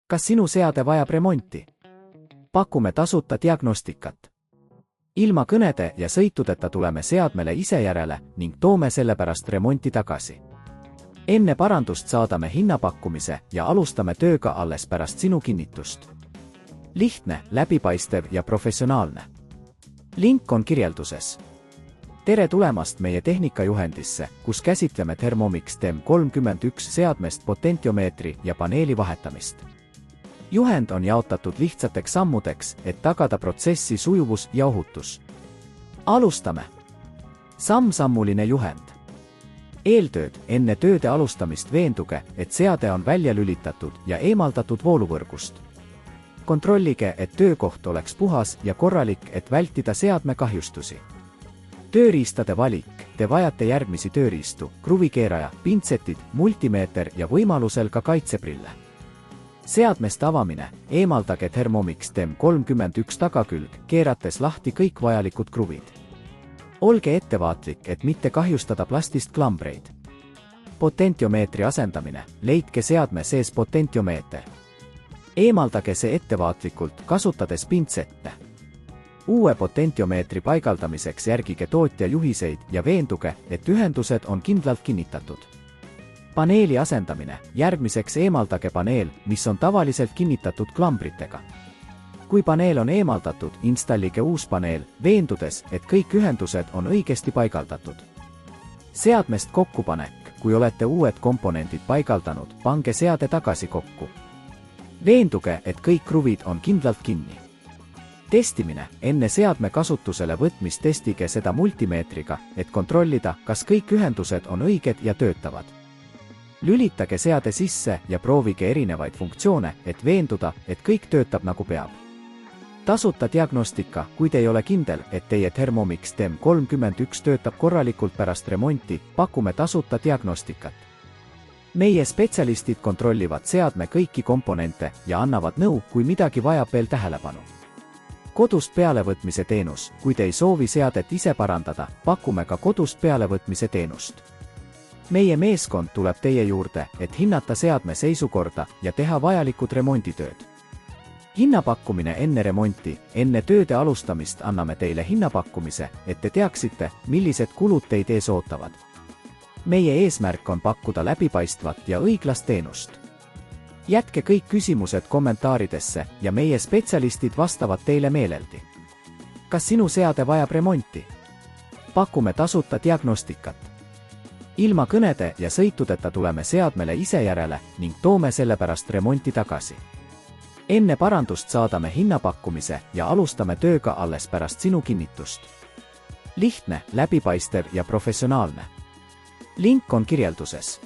Kas sinu seade vajab remonti? Pakume tasuta diagnostikat. Ilma kõnede ja sõitudeta tuleme seadmele ise järele ning toome sellepärast remonti tagasi. Enne parandust saadame hinnapakkumise ja alustame tööga alles pärast sinu kinnitust. Lihtne, läbipaistev ja professionaalne. Link on kirjelduses. Tere tulemast meie tehnikajuhendisse, kus käsitleme Thermomix TEM31 seadmest potentiomeetri ja paneeli vahetamist. Juhend on jaotatud lihtsateks sammudeks, et tagada protsessi sujuvus ja ohutus. Alustame. Samm-sammuline juhend. Eeltööd. Enne tööde alustamist veenduge, et seade on välja lülitatud ja eemaldatud vooluvõrgust. Kontrollige, et töökoht oleks puhas ja korralik, et vältida seadme kahjustusi. Tööriistade valik. Te vajate järgmisi tööriistu: kruvikeeraja, pintsetid, multimeeter ja võimalusel ka kaitseprille. Seadmest avamine. Eemaldage Thermomix TEM31 tagakülg, keerates lahti kõik vajalikud kruvid. Olge ettevaatlik, et mitte kahjustada plastist klambreid. Potentiomeetri asendamine. Leidke seadme sees potentiomeeter. Eemaldage see ettevaatlikult, kasutades pintsette. Uue potentiomeetri paigaldamiseks järgige tootja juhiseid ja veenduge, et ühendused on kindlalt kinnitatud. Paneeli asendamine. Järgmiseks eemaldage paneel, mis on tavaliselt kinnitatud klambritega. Kui paneel on eemaldatud, installige uus paneel, veendudes, et kõik ühendused on õigesti paigaldatud. Seadmest kokkupanek. Kui olete uued komponendid paigaldanud, pange seade tagasi kokku. Veenduge, et kõik kruvid on kindlalt kinni. Testimine. Enne seadme kasutusele võtmist testige seda multimeetriga, et kontrollida, kas kõik ühendused on õiged ja töötavad. Lülitage seade sisse ja proovige erinevaid funktsioone, et veenduda, et kõik töötab nagu peab. Tasuta diagnostika. Kui te ei ole kindel, et teie Thermomix TEM31 töötab korralikult pärast remonti, pakume tasuta diagnostikat. Meie spetsialistid kontrollivad seadme kõiki komponente ja annavad nõu, kui midagi vajab veel tähelepanu. Kodust pealevõtmise teenus. Kui te ei soovi seadet ise parandada, pakume ka kodust pealevõtmise teenust. Meie meeskond tuleb teie juurde, et hinnata seadme seisukorda ja teha vajalikud remonditööd. Hinnapakkumine enne remonti. Enne tööde alustamist anname teile hinnapakkumise, et te teaksite, millised kulud teid ees ootavad. Meie eesmärk on pakkuda läbipaistvat ja õiglast teenust. Jätke kõik küsimused kommentaaridesse ja meie spetsialistid vastavad teile meeleldi. Kas sinu seade vajab remonti? Pakume tasuta diagnostikat. Ilma kõnede ja sõitudeta tuleme seadmele ise järele ning toome sellepärast remonti tagasi. Enne parandust saadame hinnapakkumise ja alustame tööga alles pärast sinu kinnitust. Lihtne, läbipaistev ja professionaalne. Link on kirjelduses.